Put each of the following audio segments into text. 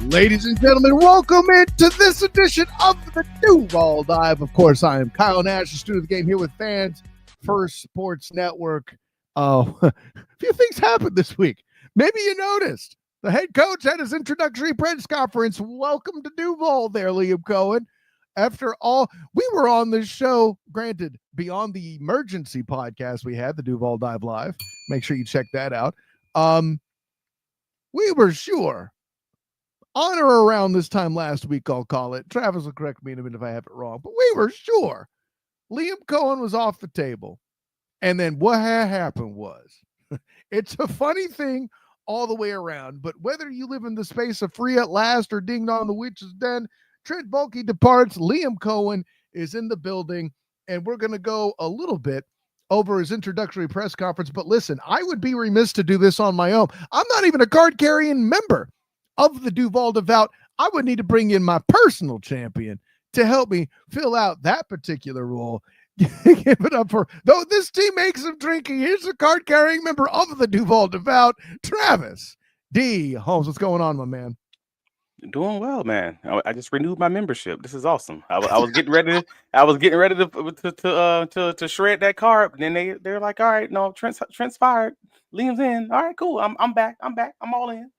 Ladies and gentlemen, welcome into this edition of the Duval Dive. Of course, I am Kyle Nash, the student of the game, here with Fans First Sports Network. A few things happened this week. Maybe you noticed. The head coach had his introductory press conference. Welcome to Duval there, Liam Coen. After all, we were on this show, granted, beyond the emergency podcast we had, the Duval Dive Live. Make sure you check that out. We were sure on or around this time last week, I'll call it. Travis will correct me in a minute if I have it wrong, but we were sure Liam Coen was off the table. And then what happened was, it's a funny thing all the way around, but whether you live in the space of free at last or ding dong the witch's den, Trent Baalke departs, Liam Coen is in the building, and we're going to go a little bit over his introductory press conference. But listen, I would be remiss to do this on my own. I'm not even a card-carrying member of the Duval Devout. I would need to bring in my personal champion to help me fill out that particular role. Give it up for, though this team makes some drinking, here's a card-carrying member of the Duval Devout, Travis D. Holmes. What's going on, my man? Doing well, man. I just renewed my membership. This is awesome. I was getting ready to to shred that card. But then they're like, all right, no, Trent's fired. Liam's in. All right, cool. I'm back. I'm all in.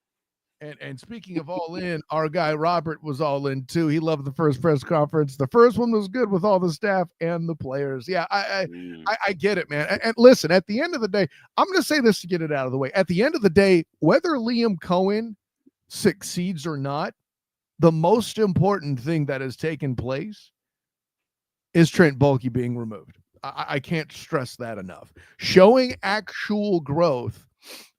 And speaking of all in, our guy Robert was all in too. He loved the first press conference. The first one was good with all the staff and the players. Yeah, I get it, man. And listen, at the end of the day, I'm going to say this to get it out of the way. At the end of the day, whether Liam Coen succeeds or not, the most important thing that has taken place is Trent Baalke being removed. I can't stress that enough. Showing actual growth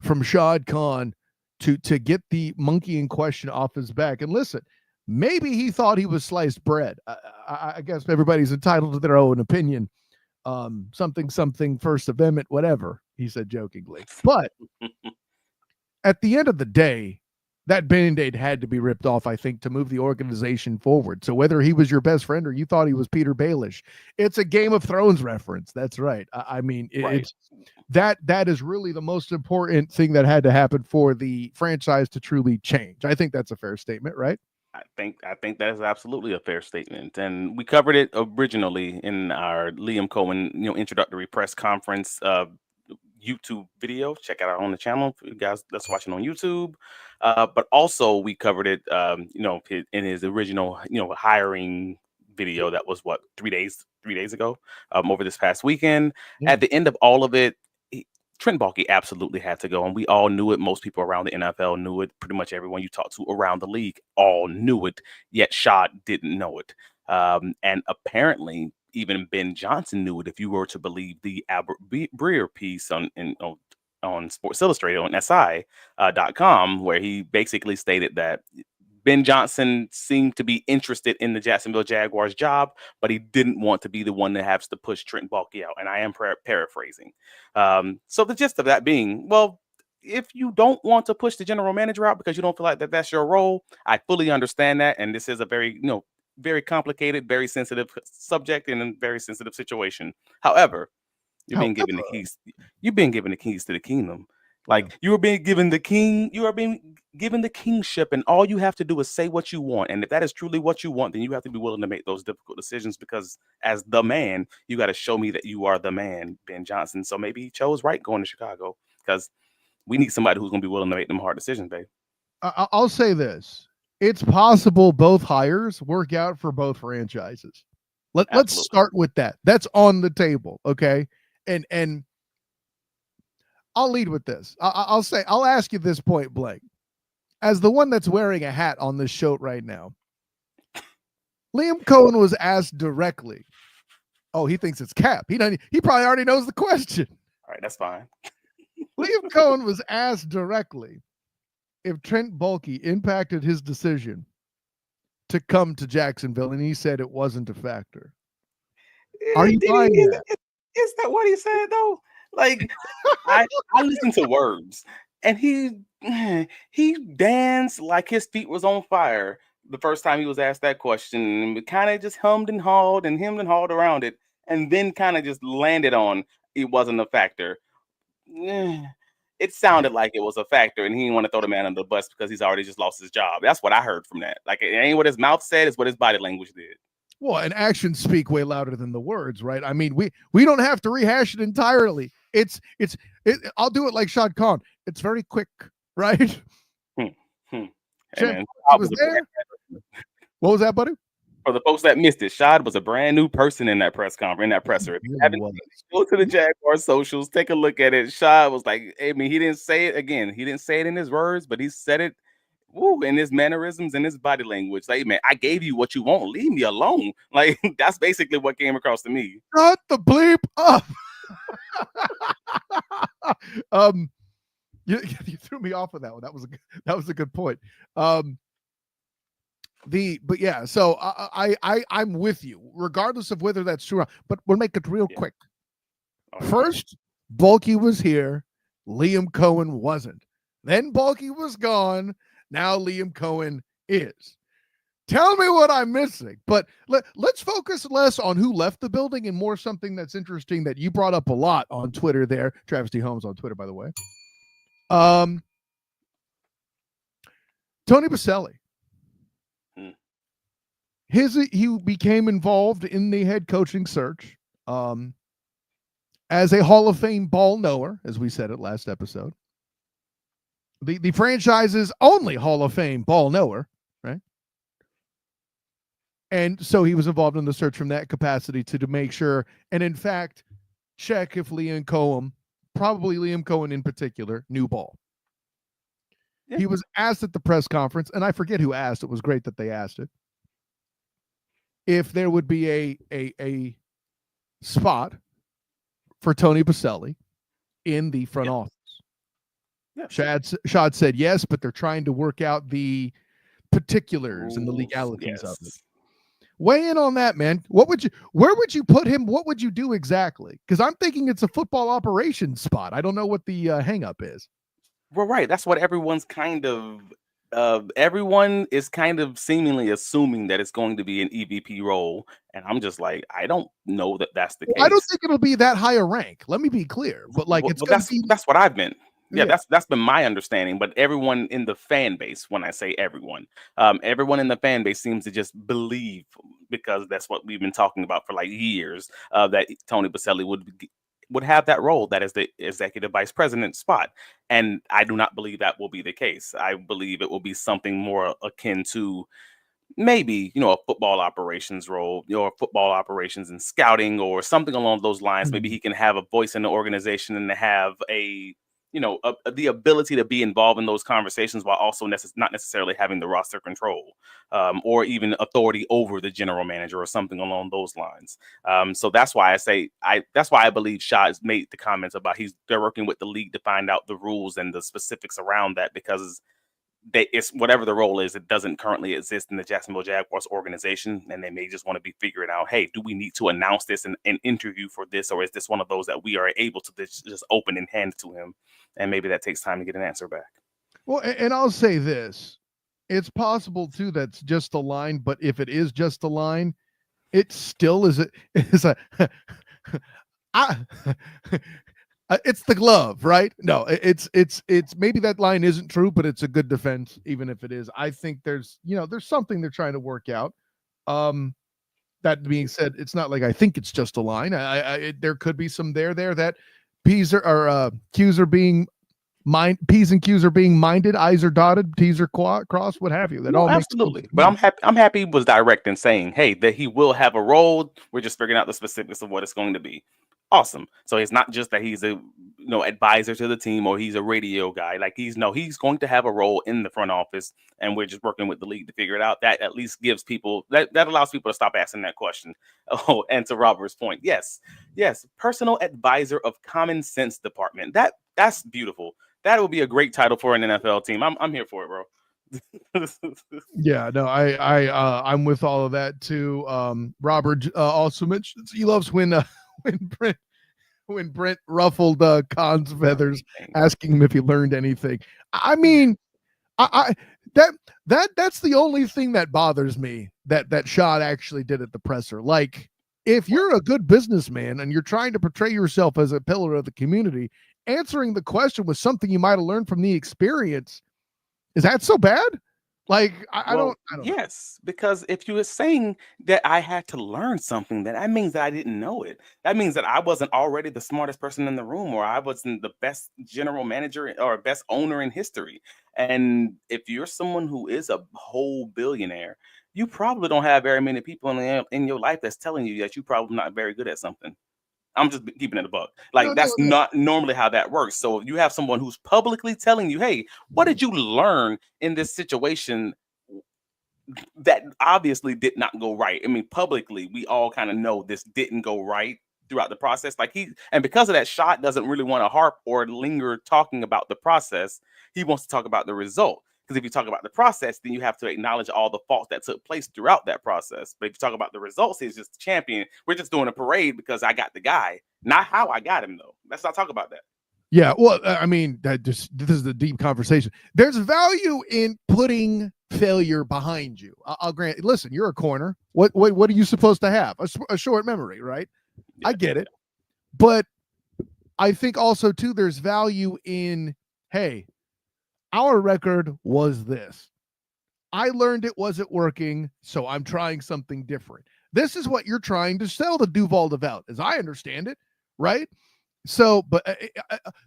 from Shad Khan to get the monkey in question off his back. And listen, maybe he thought he was sliced bread. I guess everybody's entitled to their own opinion. Something First Amendment, whatever, he said jokingly. But at the end of the day, that Band-Aid had to be ripped off, I think, to move the organization forward. So whether he was your best friend or you thought he was Peter Baelish, it's a Game of Thrones reference. That's right. I mean, it's that is really the most important thing that had to happen for the franchise to truly change. I think that's a fair statement, right? I think that is absolutely a fair statement, and we covered it originally in our Liam Coen, introductory press conference YouTube video. Check it out on the channel for you guys that's watching on YouTube. But also we covered it, in his original, hiring video that was 3 days ago, over this past weekend. Yeah. At the end of all of it, Trent Baalke absolutely had to go, and we all knew it. Most people around the NFL knew it. Pretty much everyone you talked to around the league all knew it, yet Shad didn't know it. And apparently even Ben Johnson knew it, if you were to believe the Albert Breer piece on Sports Illustrated on SI.com, where he basically stated that Ben Johnson seemed to be interested in the Jacksonville Jaguars job, but he didn't want to be the one that has to push Trent Baalke out. And I am paraphrasing. So the gist of that being, well, if you don't want to push the general manager out because you don't feel like that's your role, I fully understand that. And this is a very complicated, very sensitive subject and a very sensitive situation. However, you've been given the keys. You've been given the keys to the kingdom. Like, you are being given the king. You are being given the kingship, and all you have to do is say what you want. And if that is truly what you want, then you have to be willing to make those difficult decisions, because as the man, you got to show me that you are the man, Ben Johnson. So maybe he chose right going to Chicago, because we need somebody who's going to be willing to make them hard decisions, babe. I'll say this. It's possible both hires work out for both franchises. Let's start with that. That's on the table, okay? And I'll lead with this. I'll ask you this point blank. As the one that's wearing a hat on this show right now, Liam Coen was asked directly. Oh, he thinks it's Cap. He probably already knows the question. All right, that's fine. Liam Coen was asked directly if Trent Baalke impacted his decision to come to Jacksonville, and he said it wasn't a factor. Are you buying that? Is that what he said, though? Like, I listen to words, and he danced like his feet was on fire the first time he was asked that question, and kind of just hemmed and hawed around it, and then kind of just landed on it wasn't a factor. it sounded like it was a factor, and he didn't want to throw the man under the bus because he's already just lost his job. That's what I heard from that. Like, it ain't what his mouth said, it's what his body language did. Well, and actions speak way louder than the words, right? I mean, we don't have to rehash it entirely. I'll do it like Shad Khan. It's very quick, right? Hey, Jeff, man, was there? What was that, buddy? For the folks that missed it, Shad was a brand new person in that press conference, in that presser. If you haven't seen it, go to the Jaguars socials, take a look at it. Shad was like, I mean, he didn't say it again. He didn't say it in his words, but he said it in his mannerisms and his body language. Like, man, I gave you what you want. Leave me alone. Like, that's basically what came across to me. Shut the bleep up. You threw me off of that one. That was a good point. But yeah, so I'm with you, regardless of whether that's true or not. But we'll make it real quick. First, Bulky was here, Liam Coen wasn't. Then Bulky was gone. Now Liam Coen is. Tell me what I'm missing. But let's focus less on who left the building and more something that's interesting that you brought up a lot on Twitter there. Travis D. Holmes on Twitter, by the way. Tony Boselli. He became involved in the head coaching search as a Hall of Fame ball knower, as we said it last episode. The franchise's only Hall of Fame ball knower, right? And so he was involved in the search from that capacity to make sure, and in fact, check if Liam Coen, probably Liam Coen in particular, knew ball. Yeah. He was asked at the press conference, and I forget who asked. It was great that they asked it. If there would be a spot for Tony Boselli in the front office. Yeah. Shad said yes, but they're trying to work out the particulars and the legalities of it. Weigh in on that, man. Where would you put him? What would you do exactly? Because I'm thinking it's a football operations spot. I don't know what the hang up is. Well, right. That's what everyone's kind of everyone is kind of seemingly assuming that it's going to be an EVP role. And I'm just like, I don't know that that's the case. I don't think it'll be that high a rank. Let me be clear. But like, that's what I've meant. Yeah, that's been my understanding. But everyone in the fan base, when I say everyone in the fan base seems to just believe, because that's what we've been talking about for like years, that Tony Boselli would have that role, that is the executive vice president spot. And I do not believe that will be the case. I believe it will be something more akin to maybe, a football operations role, or football operations and scouting, or something along those lines. Mm-hmm. Maybe he can have a voice in the organization and have the ability to be involved in those conversations while also not necessarily having the roster control, or even authority over the general manager or something along those lines. So that's why I believe Shad's made the comments about they're working with the league to find out the rules and the specifics around that, because it's whatever the role is, it doesn't currently exist in the Jacksonville Jaguars organization, and they may just want to be figuring out, hey, do we need to announce this and interview for this, or is this one of those that we are able to just open and hand to him, and maybe that takes time to get an answer back. Well, and I'll say this, it's possible too that's just a line, but if it is just a line, it still is it's the glove, right? No, it's maybe that line isn't true, but it's a good defense, even if it is. I think there's something they're trying to work out. That being said, it's not like I think it's just a line. There could be some there that Q's are being P's and Q's are being minded, I's are dotted, T's are crossed, what have you. That all absolutely. But I'm happy he was direct in saying, hey, that he will have a role. We're just figuring out the specifics of what it's going to be. Awesome. So it's not just that he's a advisor to the team, or he's a radio guy. Like he's going to have a role in the front office, and we're just working with the league to figure it out. That at least gives people that allows people to stop asking that question. Oh, and to Robert's point, yes, personal advisor of common sense department. That's beautiful. That would be a great title for an NFL team. I'm here for it, bro. Yeah, no, I'm with all of that too. Robert also mentions he loves when Brent ruffled Khan's feathers, asking him if he learned anything. I mean, that's the only thing that bothers me that Shad actually did at the presser. Like, if you're a good businessman and you're trying to portray yourself as a pillar of the community, answering the question with something you might have learned from the experience, is that so bad? Like, I don't know. Yes, because if you were saying that I had to learn something, then that means that I didn't know it. That means that I wasn't already the smartest person in the room, or I wasn't the best general manager or best owner in history. And if you're someone who is a whole billionaire, you probably don't have very many people in your life that's telling you that you're probably not very good at something. I'm just keeping it a buck. No, Like, no, that's no. not normally how that works. So if you have someone who's publicly telling you, hey, what did you learn in this situation that obviously did not go right? I mean, publicly, we all kind of know this didn't go right throughout the process. And because of that, Shot doesn't really want to harp or linger talking about the process. He wants to talk about the result. Because if you talk about the process, then you have to acknowledge all the faults that took place throughout that process. But if you talk about the results, he's just the champion. We're just doing a parade because I got the guy, not how I got him, though. Let's not talk about that. Yeah, well, I mean, this is a deep conversation. There's value in putting failure behind you. I'll grant. Listen, you're a corner. What are you supposed to have? A short memory, right? Yeah. I get it, but I think also too, there's value in, hey, our record was this. I learned it wasn't working, so I'm trying something different. This is what you're trying to sell the Duval DeVout, as I understand it, right? So, but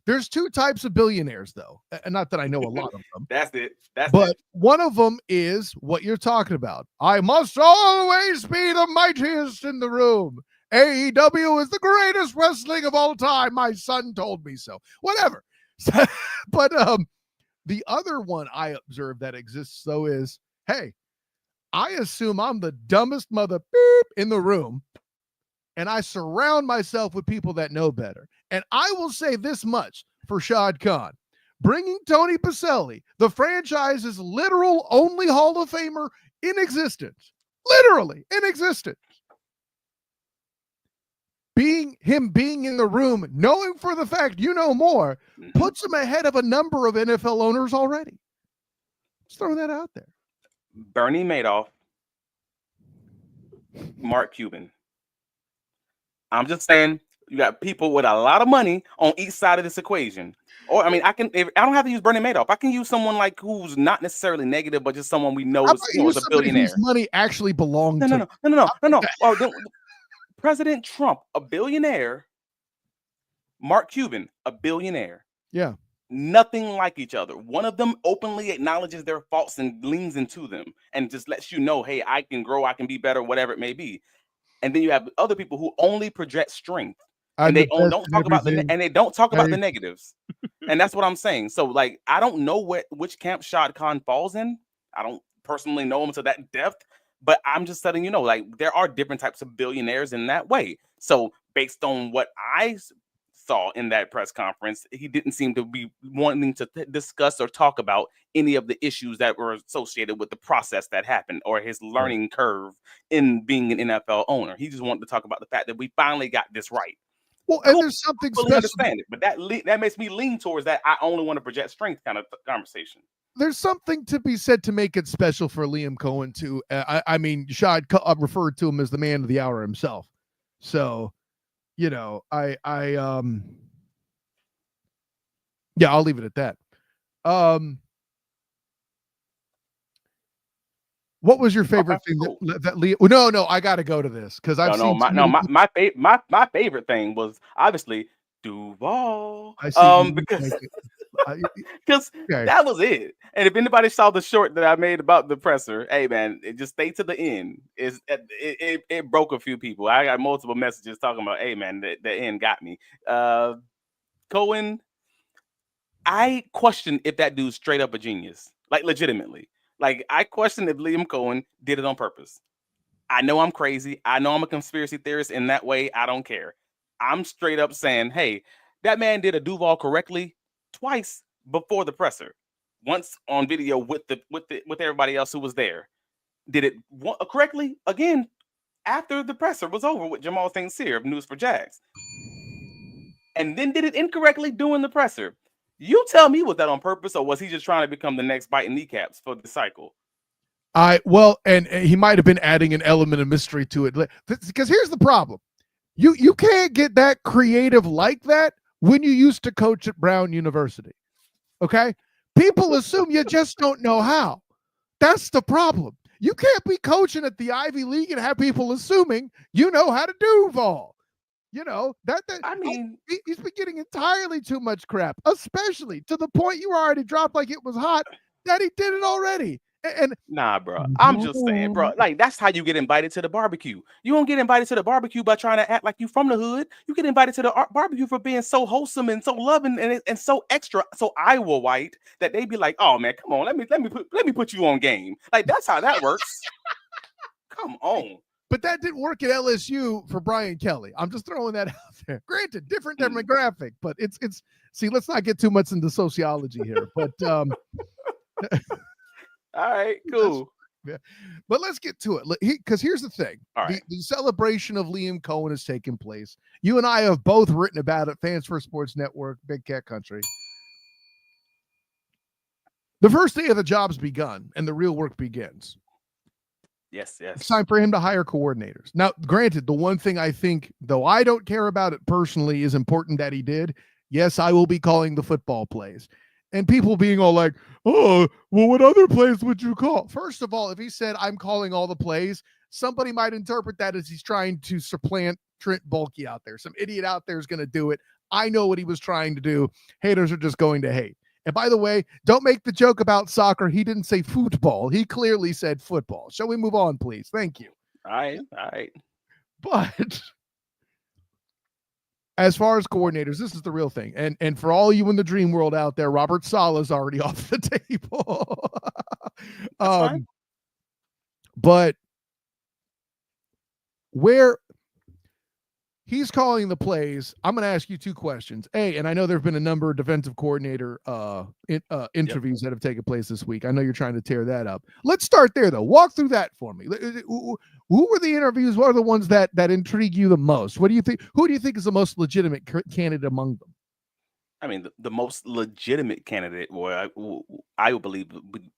there's two types of billionaires, though. And not that I know a lot of them. That's it. But one of them is what you're talking about. I must always be the mightiest in the room. AEW is the greatest wrestling of all time. My son told me so. Whatever. But the other one I observed that exists, though, is, hey, I assume I'm the dumbest mother beep in the room, and I surround myself with people that know better. And I will say this much for Shad Khan. Bringing Tony Pacelli, the franchise's literal only Hall of Famer in existence, literally in existence, being in the room, knowing for the fact you know more, puts him ahead of a number of NFL owners already. Let's throw that out there. Bernie Madoff, Mark Cuban. I'm just saying, you got people with a lot of money on each side of this equation. Or, I mean, I don't have to use Bernie Madoff. I can use someone like who's not necessarily negative, but just someone we know is a billionaire. Whose money actually belonged to. No. Oh, President Trump, a billionaire. Mark Cuban, a billionaire. Yeah. Nothing like each other. One of them openly acknowledges their faults and leans into them and just lets you know, hey, I can grow, I can be better, whatever it may be. And then you have other people who only project strength, and they don't talk about the negatives. And that's what I'm saying. So, like, I don't know which camp Shad Khan falls in. I don't personally know him to that depth, but I'm just letting you know, like, there are different types of billionaires in that way. So, based on what I saw in that press conference, he didn't seem to be wanting to discuss or talk about any of the issues that were associated with the process that happened or his learning curve in being an NFL owner. He just wanted to talk about the fact that we finally got this right. Well, and there's something special. Understand it, but that makes me lean towards that I only want to project strength kind of conversation. There's something to be said to make it special for Liam Coen too. I mean, Shad referred to him as the man of the hour himself. So, you know, yeah, I'll leave it at that. What was your favorite thing that Liam? Well, no, I got to go to this because I've seen. My favorite thing was obviously Duval. Because that was it. And if anybody saw the short that I made about the presser, hey man, it just stay to the end. It broke a few people. I got multiple messages talking about, hey man, the end got me. Coen, I question if that dude's straight up a genius, like legitimately. Like, I question if Liam Coen did it on purpose. I know I'm crazy. I know I'm a conspiracy theorist in that way. I don't care. I'm straight up saying, hey, that man did a Duval correctly twice before the presser. Once on video with everybody else who was there. Did it correctly again after the presser was over with Jamal St. Cyr of News for Jags. And then did it incorrectly during the presser. You tell me, was that on purpose, or was he just trying to become the next biting kneecaps for the cycle? And he might have been adding an element of mystery to it. Because here's the problem. You can't get that creative like that when you used to coach at Brown University. Okay? People assume you just don't know how. That's the problem. You can't be coaching at the Ivy League and have people assuming you know how to do vol. You know, I mean, he's been getting entirely too much crap, especially to the point you already dropped like it was hot that he did it already. And nah, bro. I'm just saying, bro. Like, that's how you get invited to the barbecue. You don't get invited to the barbecue by trying to act like you from the hood. You get invited to the barbecue for being so wholesome and so loving and so extra, so Iowa white that they be like, "Oh man, come on, let me put you on game." Like, that's how that works. Come on. But that didn't work at LSU for Brian Kelly. I'm just throwing that out there. Granted, different demographic, but it's see, let's not get too much into sociology here. But all right, cool. Yeah. But let's get to it. Because here's the thing. All right. The celebration of Liam Coen has taken place. You and I have both written about it, Fans for Sports Network, Big Cat Country. The first day of the job's begun, and the real work begins. Yes. It's time for him to hire coordinators. Now, granted, the one thing I think, though I don't care about it personally, is important that he did. Yes, I will be calling the football plays. And people being all like, oh, well, what other plays would you call? First of all, if he said, I'm calling all the plays, somebody might interpret that as he's trying to supplant Trent Baalke out there. Some idiot out there is going to do it. I know what he was trying to do. Haters are just going to hate. And by the way, don't make the joke about soccer. He didn't say football. He clearly said football. Shall we move on, please? Thank you. All right. But as far as coordinators, this is the real thing. And for all you in the dream world out there, Robert Saleh's already off the table. Fine. But where he's calling the plays, I'm going to ask you two questions. And I know there have been a number of defensive coordinator interviews that have taken place this week. I know you're trying to tear that up. Let's start there, though. Walk through that for me. Who were the interviews? What are the ones that intrigue you the most? What do you think? Who do you think is the most legitimate candidate among them? I mean, the most legitimate candidate, or I would believe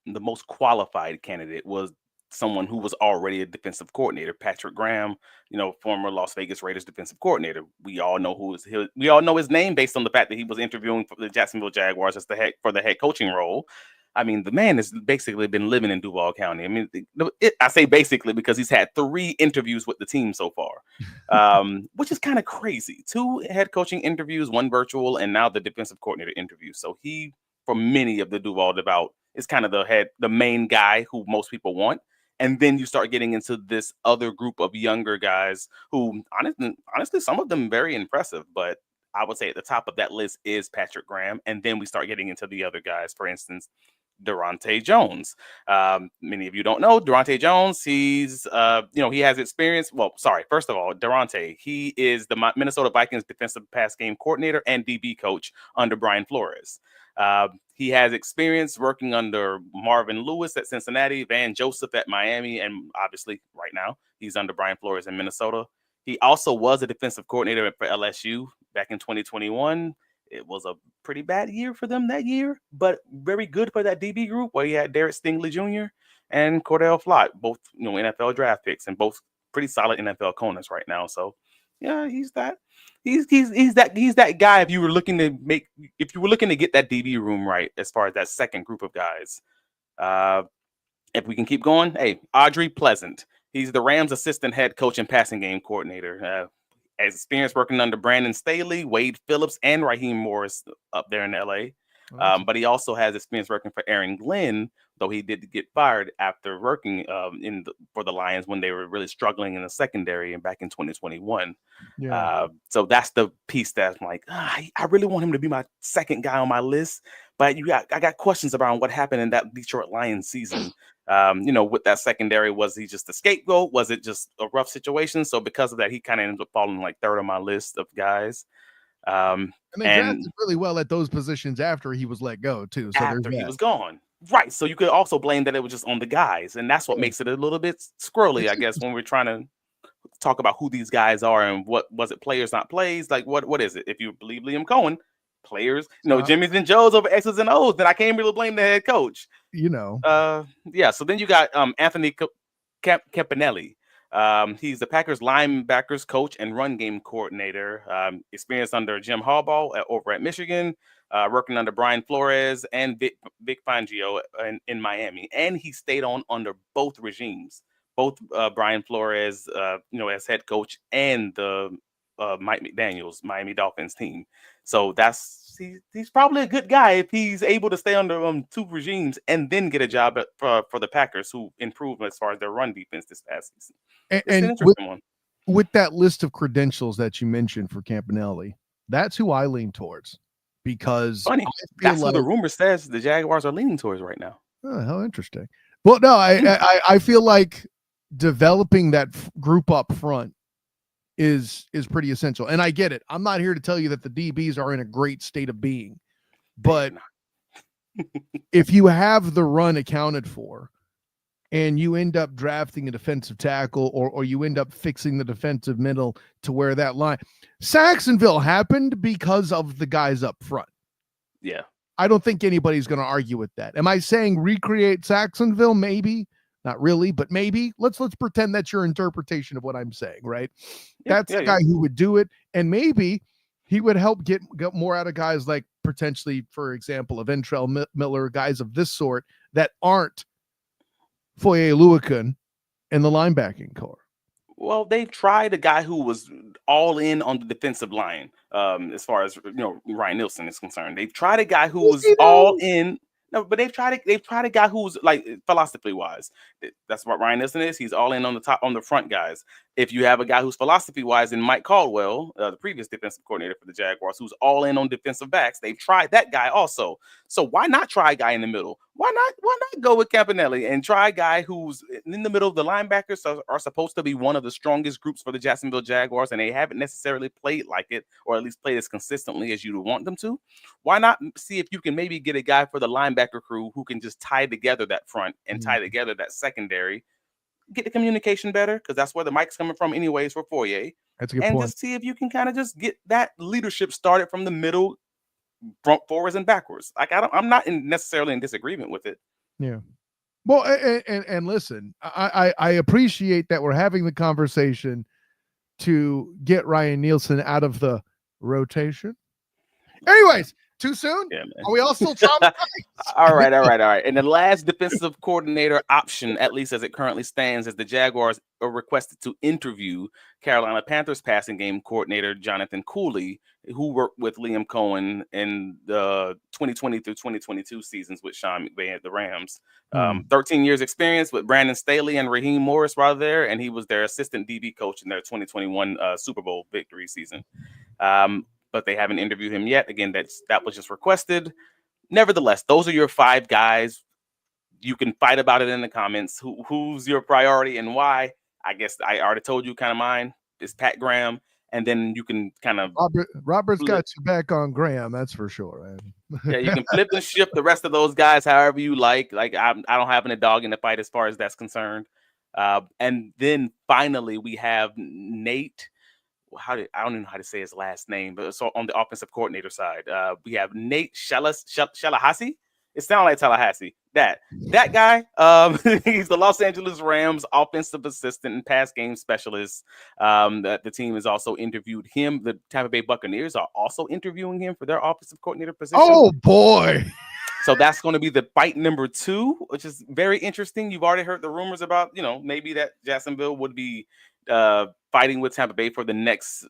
the most qualified candidate was someone who was already a defensive coordinator, Patrick Graham, former Las Vegas Raiders defensive coordinator. We all know we all know his name based on the fact that he was interviewing for the Jacksonville Jaguars as for the head coaching role. I mean, the man has basically been living in Duval County. I mean, I say basically because he's had 3 interviews with the team so far, which is kind of crazy. 2 head coaching interviews, 1 virtual, and now the defensive coordinator interview. So he, for many of the Duval devout, is kind of the main guy who most people want. And then you start getting into this other group of younger guys who, honestly, some of them very impressive. But I would say at the top of that list is Patrick Graham. And then we start getting into the other guys. For instance, Durante Jones. Many of you don't know Durante Jones. He's, he has experience. Well, sorry. First of all, Durante, he is the Minnesota Vikings defensive pass game coordinator and DB coach under Brian Flores. He has experience working under Marvin Lewis at Cincinnati, Van Joseph at Miami, and obviously right now he's under Brian Flores in Minnesota. He also was a defensive coordinator for LSU back in 2021. It was a pretty bad year for them that year, but very good for that DB group where he had Derek Stingley Jr. and Cordell Flott, both NFL draft picks and both pretty solid NFL corners right now. So yeah, he's that guy. If you were looking to get that DB room right, as far as that second group of guys, if we can keep going, hey, Audrey Pleasant, he's the Rams assistant head coach and passing game coordinator. Has experience working under Brandon Staley, Wade Phillips, and Raheem Morris up there in LA. But he also has experience working for Aaron Glenn, though he did get fired after working for the Lions when they were really struggling in the secondary and back in 2021. Yeah. So that's the piece that I'm like, I really want him to be my second guy on my list. But I got questions around what happened in that Detroit Lions season. With that secondary, was he just a scapegoat? Was it just a rough situation? So because of that, he kind of ends up falling like third on my list of guys. And they drafted really well at those positions after he was let go too. So after he was gone. Right. So you could also blame that it was just on the guys. And that's what makes it a little bit squirrely, I guess, when we're trying to talk about who these guys are and what was it, players, not plays. Like what is it? If you believe Liam Coen, players, Jimmy's and Joe's over X's and O's, then I can't really blame the head coach. Yeah. So then you got Anthony Campanelli. He's the Packers linebackers coach and run game coordinator. Experienced under Jim Harbaugh over at Michigan, working under Brian Flores and Vic Fangio in Miami. And he stayed on under both regimes, both Brian Flores, as head coach, and the Mike McDaniel's Miami Dolphins team. So he's probably a good guy if he's able to stay under two regimes and then get a job for the Packers, who improved as far as their run defense this past season. It's an interesting one. With that list of credentials that you mentioned for Campanelli, that's who I lean towards, because funny. That's what the rumor says the Jaguars are leaning towards right now. Oh, how interesting. Well, no, I feel like developing that group up front is pretty essential. And I get it. I'm not here to tell you that the DBs are in a great state of being, but if you have the run accounted for and you end up drafting a defensive tackle or you end up fixing the defensive middle to where that line, Jacksonville happened because of the guys up front. Yeah. I don't think anybody's going to argue with that. Am I saying recreate Jacksonville? Maybe. Not really, but maybe. Let's pretend that's your interpretation of what I'm saying, right? That's the guy who would do it, and maybe he would help get more out of guys like potentially, for example, a Ventrell Miller, guys of this sort that aren't Foye Oluokun in the linebacking core. Well, they've tried a guy who was all in on the defensive line, as far as Ryan Nielsen is concerned. They've tried a guy who was all in. No, but they've tried a guy who's like philosophy wise. That's what Ryan Nielsen is. He's all in on the front guys. If you have a guy who's philosophy wise in Mike Caldwell, the previous defensive coordinator for the Jaguars, who's all in on defensive backs, they've tried that guy also. So why not try a guy in the middle? Why not go with Campanelli and try a guy who's in the middle? The linebackers are supposed to be one of the strongest groups for the Jacksonville Jaguars, and they haven't necessarily played like it, or at least played as consistently as you would want them to. Why not see if you can maybe get a guy for the linebacker crew who can just tie together that front and tie together that secondary, get the communication better, because that's where the mic's coming from anyways for Foye. That's a good point. Just see if you can kind of just get that leadership started from the middle, front, forwards, and backwards. Like I'm not necessarily in disagreement with it. Yeah. Well, and listen, I appreciate that we're having the conversation to get Ryan Nielsen out of the rotation. Anyways, too soon? Yeah, man. Are we all still traumatized? All right. And the last defensive coordinator option, at least as it currently stands, is the Jaguars are requested to interview Carolina Panthers passing game coordinator Jonathan Cooley, who worked with Liam Coen in the 2020 through 2022 seasons with Sean McVay at the Rams. 13 years experience with Brandon Staley and Raheem Morris while there, and he was their assistant DB coach in their 2021 Super Bowl victory season. But they haven't interviewed him yet. Again, that was just requested. Nevertheless, those are your 5 guys. You can fight about it in the comments. Who's your priority and why? I guess I already told you kind of mine. It's Pat Graham. And then you can kind of Robert's got you back on Graham, that's for sure, man. Yeah, you can flip and shift the rest of those guys however you like. Like I don't have any dog in the fight as far as that's concerned. And then finally we have Nate. I don't even know how to say his last name, but so on the offensive coordinator side, we have Nate Shallahassi. It sounds like Tallahassee. That guy, he's the Los Angeles Rams offensive assistant and pass game specialist. The team has also interviewed him. The Tampa Bay Buccaneers are also interviewing him for their offensive coordinator position. Oh boy. So that's going to be the fight number 2, which is very interesting. You've already heard the rumors about, maybe that Jacksonville would be fighting with Tampa Bay for the next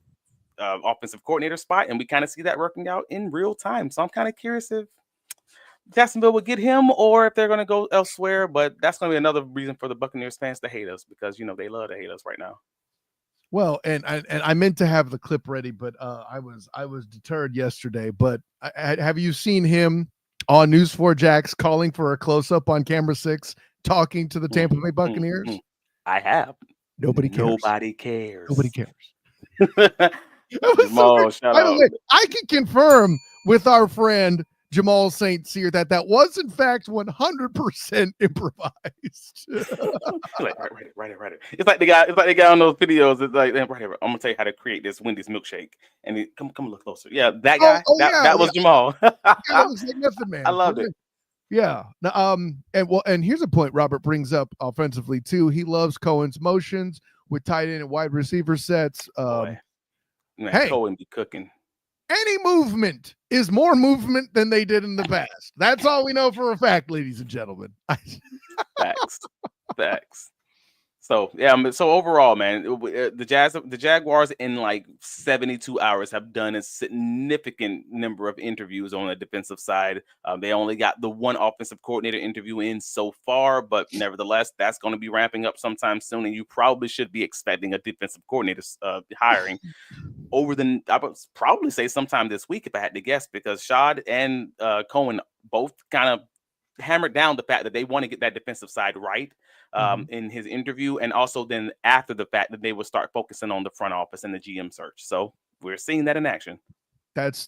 offensive coordinator spot, and we kind of see that working out in real time. So I'm kind of curious if Jacksonville would get him or if they're going to go elsewhere. But that's going to be another reason for the Buccaneers fans to hate us, because they love to hate us right now. Well, and I meant to have the clip ready, but I was deterred yesterday. But have you seen him on News 4 Jax calling for a close up on camera 6, talking to the Tampa Bay Buccaneers? I have. Nobody cares. Nobody cares. Nobody cares. Jamal, by the way, I can confirm with our friend Jamal St. Cyr that was in fact 100% improvised. Right. It's like the guy on those videos. It's like, right here, I'm gonna tell you how to create this Wendy's milkshake. And come a little closer. Yeah, that guy. That was Jamal. That was like nothing, man. I loved it. Yeah. And here's a point Robert brings up offensively too. He loves Cohen's motions with tight end and wide receiver sets. Boy, man, Hey, Coen be cooking. any movement is more movement than they did in the past. That's all we know for a fact, ladies and gentlemen. Facts. Facts. So yeah, so overall, man, the Jaguars in like 72 hours have done a significant number of interviews on the defensive side. They only got the one offensive coordinator interview in so far, but nevertheless, that's going to be ramping up sometime soon, and you probably should be expecting a defensive coordinator hiring I would probably say sometime this week if I had to guess, because Shad and Cohen both kind of hammered down the fact that they want to get that defensive side right in his interview, and also then after the fact that they will start focusing on the front office and the GM search. So we're seeing that in action. That's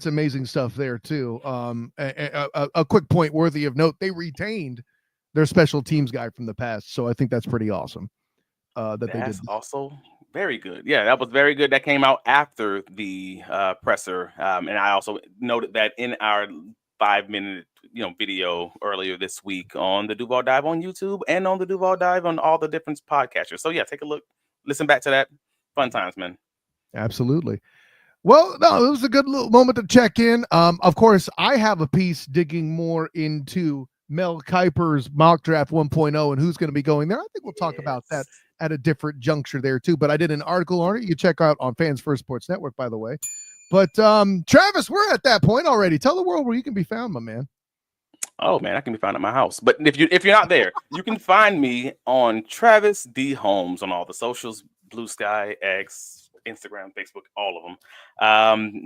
amazing stuff there too. A quick point worthy of note: they retained their special teams guy from the past, so I think that's pretty awesome. That's they did also very good. Yeah, that was very good. That came out after the presser, and I also noted that in our 5-minute video earlier this week on the Duval Dive on YouTube and on the Duval Dive on all the different podcasters. So yeah, take a look, listen back to that. Fun times, man. Absolutely. Well, no, it was a good little moment to check in. Of course, I have a piece digging more into Mel Kiper's mock draft 1.0 and who's going to be going there. I think we'll talk about that at a different juncture there too. But I did an article on it. You can check out on Fans First Sports Network, by the way. But Travis, we're at that point already. Tell the world where you can be found, my man. Oh man, I can be found at my house. But if you're not there, you can find me on Travis D. Holmes on all the socials, Blue Sky, X, Instagram, Facebook, all of them.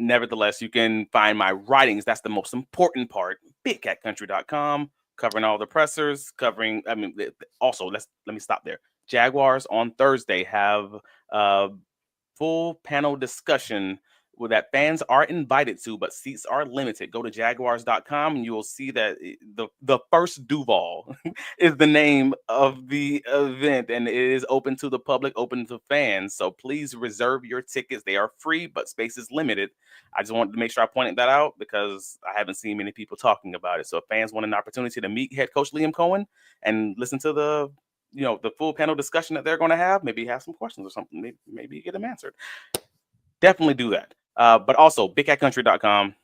Nevertheless, you can find my writings. That's the most important part. BigCatCountry.com, covering all the pressers, also let me stop there. Jaguars on Thursday have a full panel discussion that fans are invited to, but seats are limited. Go to Jaguars.com and you will see that the first Duval is the name of the event, and it is open to the public, open to fans. So please reserve your tickets. They are free, but space is limited. I just wanted to make sure I pointed that out because I haven't seen many people talking about it. So if fans want an opportunity to meet head coach Liam Coen and listen to the full panel discussion that they're going to have, maybe have some questions or something, maybe get them answered. Definitely do that. But also BigCatCountry.com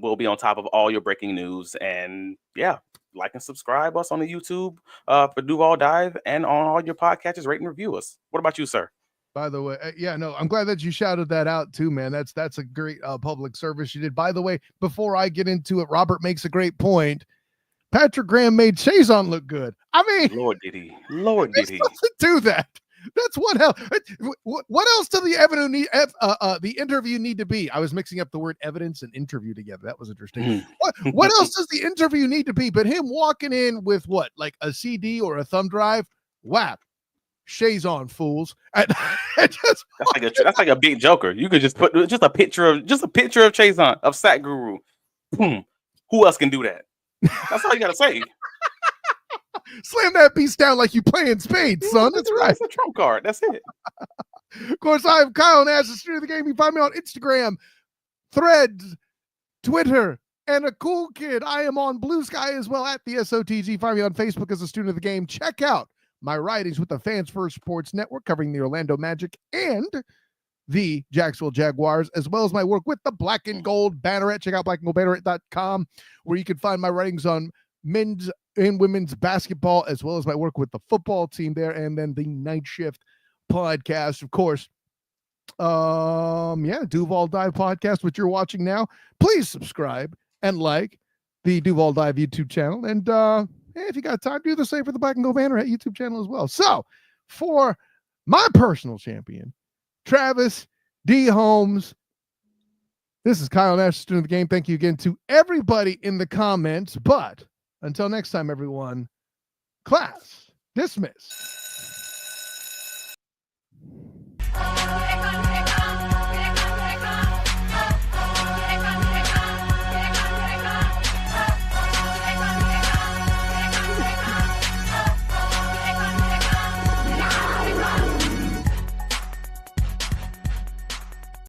will be on top of all your breaking news. And yeah, like and subscribe us on the YouTube for Duval Dive and on all your podcasters. Rate and review us. What about you, sir? By the way, I'm glad that you shouted that out too, man. That's a great public service you did. By the way, before I get into it, Robert makes a great point. Patrick Graham made Chazon look good. I mean, Lord did he do that? That's what else. What else does the interview need to be? I was mixing up the word evidence and interview together. That was interesting. What else does the interview need to be? But him walking in with what, like a CD or a thumb drive? Whap, Chazon, fools. That's like a big joker. You could just put just a picture of Chazon of Sack Guru. Boom. Who else can do that? That's all you gotta say. Slam that piece down like you playing spades, son. That's right. It's a trump card. That's it. Of course, I'm Kyle Nash, the student of the game. You find me on Instagram, Threads, Twitter, and a cool kid. I am on Blue Sky as well at the SOTG. Find me on Facebook as a student of the game. Check out my writings with the Fans First Sports Network covering the Orlando Magic and the Jacksonville Jaguars, as well as my work with the Black and Gold Banneret. Check out blackandgoldbanneret.com, where you can find my writings on men's and women's basketball, as well as my work with the football team there, and then the Night Shift podcast, of course. Duval Dive podcast, which you're watching now. Please subscribe and like the Duval Dive YouTube channel, and if you got time, do the same for the Black and Gold Banneret YouTube channel as well. So, for my personal champion, Travis D. Holmes, this is Kyle Nash, student of the game. Thank you again to everybody in the comments, but until next time, everyone, class dismissed.